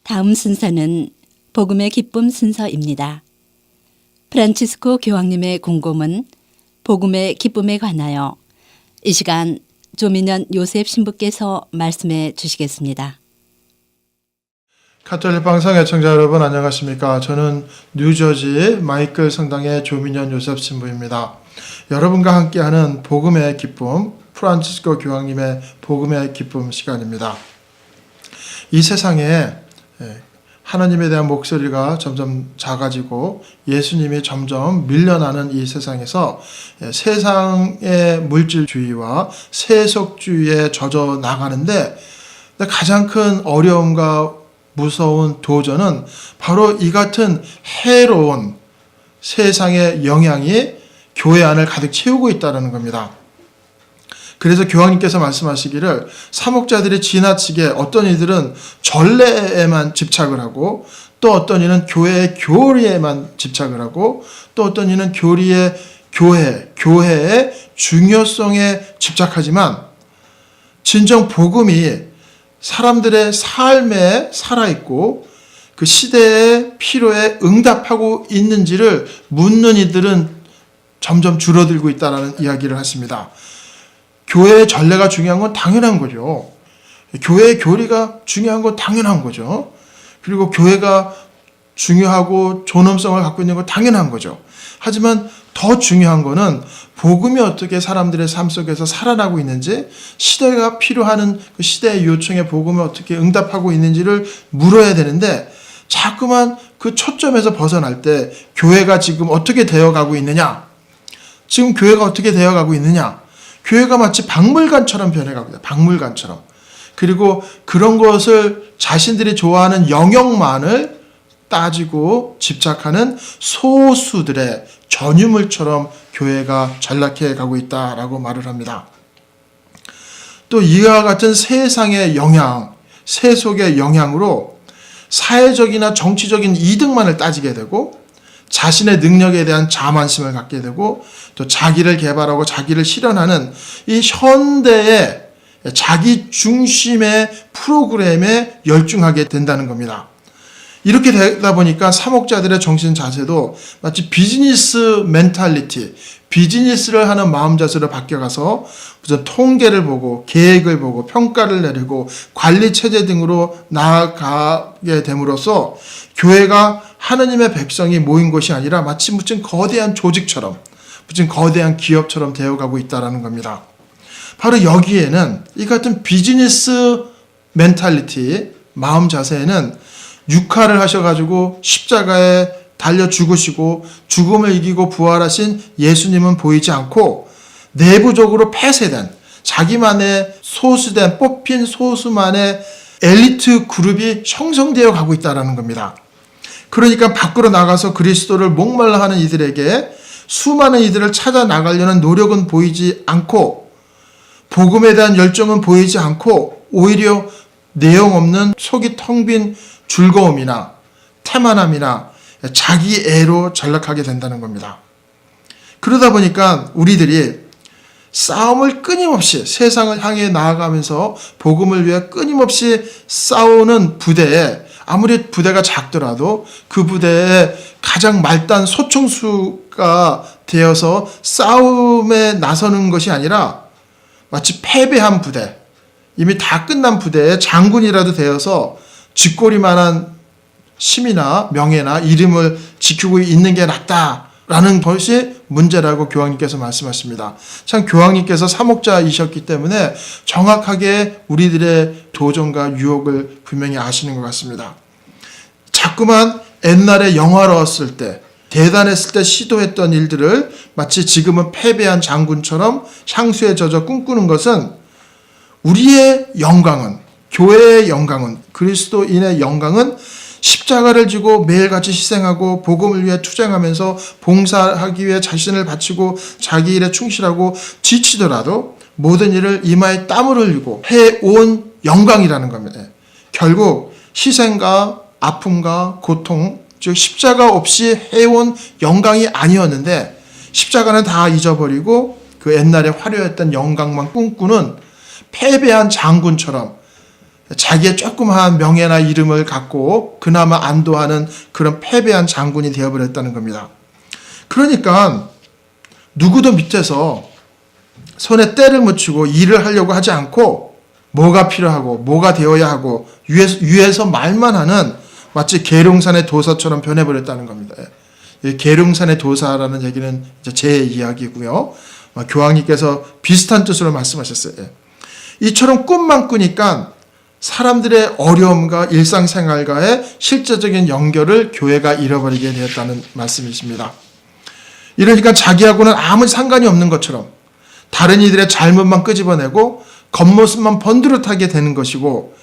다음 순서는 복음의 기쁨 순서입니다. 프란치스코 교황님의 공고문 복음의 기쁨에 관하여 이 시간 조민현 요셉 신부께서 말씀해 주시겠습니다. 카톨릭 방송 애청자 여러분 안녕하십니까? 저는 뉴저지 마이클 성당의 조민현 요셉 신부입니다. 여러분과 함께하는 복음의 기쁨, 프란치스코 교황님의 복음의 기쁨 시간입니다. 이 세상에 하나님에 대한 목소리가 점점 작아지고 예수님이 점점 밀려나는 이 세상에서 세상의 물질주의와 세속주의에 젖어 나가는데 가장 큰 어려움과 무서운 도전은 바로 이 같은 해로운 세상의 영향이 교회 안을 가득 채우고 있다는 겁니다. 그래서 교황님께서 말씀하시기를 사목자들이 지나치게 어떤 이들은 전례에만 집착을 하고 또 어떤 이는 교회의 교리에만 집착을 하고 또 어떤 이는 교회의 중요성에 집착하지만 진정 복음이 사람들의 삶에 살아있고 그 시대의 필요에 응답하고 있는지를 묻는 이들은 점점 줄어들고 있다는 이야기를 하십니다. 교회의 전례가 중요한 건 당연한 거죠. 교회의 교리가 중요한 건 당연한 거죠. 그리고 교회가 중요하고 존엄성을 갖고 있는 건 당연한 거죠. 하지만 더 중요한 거는 복음이 어떻게 사람들의 삶 속에서 살아나고 있는지, 시대가 필요하는 그 시대의 요청에 복음이 어떻게 응답하고 있는지를 물어야 되는데 자꾸만 그 초점에서 벗어날 때 교회가 지금 어떻게 되어가고 있느냐, 지금 교회가 어떻게 되어가고 있느냐, 교회가 마치 박물관처럼 변해가고 있다. 박물관처럼. 그리고 그런 것을 자신들이 좋아하는 영역만을 따지고 집착하는 소수들의 전유물처럼 교회가 전락해 가고 있다라고 말을 합니다. 또 이와 같은 세상의 영향, 세속의 영향으로 사회적이나 정치적인 이득만을 따지게 되고 자신의 능력에 대한 자만심을 갖게 되고 또 자기를 개발하고 자기를 실현하는 이 현대의 자기 중심의 프로그램에 열중하게 된다는 겁니다. 이렇게 되다 보니까 사목자들의 정신 자세도 마치 비즈니스 멘탈리티, 비즈니스를 하는 마음 자세로 바뀌어가서 무슨 통계를 보고 계획을 보고 평가를 내리고 관리 체제 등으로 나아가게 됨으로써 교회가 하느님의 백성이 모인 것이 아니라 마치 무슨 거대한 조직처럼, 무슨 거대한 기업처럼 되어가고 있다는 겁니다. 바로 여기에는 이 같은 비즈니스 멘탈리티, 마음 자세에는 육화를 하셔가지고 십자가에 달려 죽으시고 죽음을 이기고 부활하신 예수님은 보이지 않고 내부적으로 폐쇄된 자기만의 소수된 뽑힌 소수만의 엘리트 그룹이 형성되어 가고 있다는 겁니다. 그러니까 밖으로 나가서 그리스도를 목말라 하는 이들에게 수많은 이들을 찾아 나가려는 노력은 보이지 않고 복음에 대한 열정은 보이지 않고 오히려 내용 없는 속이 텅 빈 즐거움이나 태만함이나 자기애로 전락하게 된다는 겁니다. 그러다 보니까 우리들이 싸움을 끊임없이 세상을 향해 나아가면서 복음을 위해 끊임없이 싸우는 부대에 아무리 부대가 작더라도 그 부대에 가장 말단 소총수가 되어서 싸움에 나서는 것이 아니라 마치 패배한 부대, 이미 다 끝난 부대의 장군이라도 되어서 쥐꼬리만한 힘이나 명예나 이름을 지키고 있는 게 낫다라는 것이 문제라고 교황님께서 말씀하십니다. 참 교황님께서 사목자이셨기 때문에 정확하게 우리들의 도전과 유혹을 분명히 아시는 것 같습니다. 자꾸만 옛날에 영화로웠을 때, 대단했을 때 시도했던 일들을 마치 지금은 패배한 장군처럼 향수에 젖어 꿈꾸는 것은 우리의 영광은, 교회의 영광은, 그리스도인의 영광은 십자가를 지고 매일같이 희생하고 복음을 위해 투쟁하면서 봉사하기 위해 자신을 바치고 자기 일에 충실하고 지치더라도 모든 일을 이마에 땀을 흘리고 해온 영광이라는 겁니다. 결국 희생과 아픔과 고통, 즉 십자가 없이 해온 영광이 아니었는데 십자가는 다 잊어버리고 그 옛날에 화려했던 영광만 꿈꾸는 패배한 장군처럼 자기의 조그마한 명예나 이름을 갖고 그나마 안도하는 그런 패배한 장군이 되어버렸다는 겁니다. 그러니까 누구도 밑에서 손에 때를 묻히고 일을 하려고 하지 않고 뭐가 필요하고 뭐가 되어야 하고 위에서 말만 하는 마치 계룡산의 도사처럼 변해버렸다는 겁니다. 이 계룡산의 도사라는 얘기는 이제 제 이야기고요. 교황님께서 비슷한 뜻으로 말씀하셨어요. 이처럼 꿈만 꾸니까 사람들의 어려움과 일상생활과의 실제적인 연결을 교회가 잃어버리게 되었다는 말씀이십니다. 이러니까 자기하고는 아무 상관이 없는 것처럼 다른 이들의 잘못만 끄집어내고 겉모습만 번드릇하게 되는 것이고,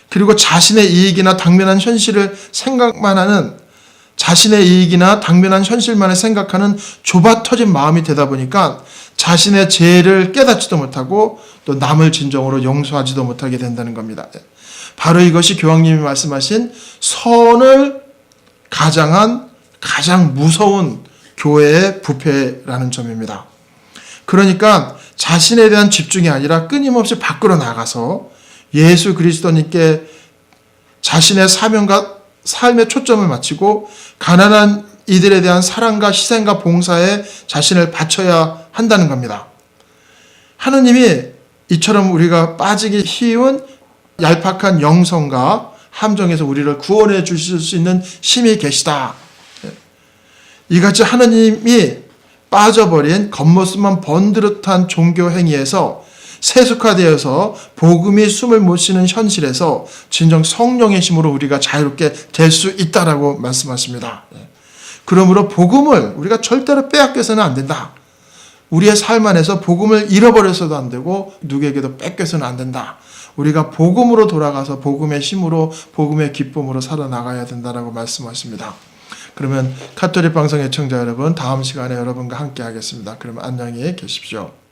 그리고 자신의 이익이나 당면한 현실을 생각만 하는, 자신의 이익이나 당면한 현실만을 생각하는 좁아 터진 마음이 되다 보니까 자신의 죄를 깨닫지도 못하고 또 남을 진정으로 용서하지도 못하게 된다는 겁니다. 바로 이것이 교황님이 말씀하신 선을 가장한 가장 무서운 교회의 부패라는 점입니다. 그러니까 자신에 대한 집중이 아니라 끊임없이 밖으로 나가서 예수 그리스도님께 자신의 사명과 삶의 초점을 맞추고 가난한 이들에 대한 사랑과 희생과 봉사에 자신을 바쳐야 한다는 겁니다. 하느님이 이처럼 우리가 빠지기 쉬운 얄팍한 영성과 함정에서 우리를 구원해 주실 수 있는 힘이 계시다. 이같이 하느님이 빠져버린 겉모습만 번드릇한 종교 행위에서 세속화되어서 복음이 숨을 못 쉬는 현실에서 진정 성령의 힘으로 우리가 자유롭게 될 수 있다라고 말씀하십니다. 그러므로 복음을 우리가 절대로 빼앗겨서는 안 된다. 우리의 삶 안에서 복음을 잃어버려서도 안 되고 누구에게도 뺏겨서는 안 된다. 우리가 복음으로 돌아가서 복음의 힘으로 복음의 기쁨으로 살아나가야 된다라고 말씀하십니다. 그러면 카톨릭 방송 애청자 여러분, 다음 시간에 여러분과 함께 하겠습니다. 그러면 안녕히 계십시오.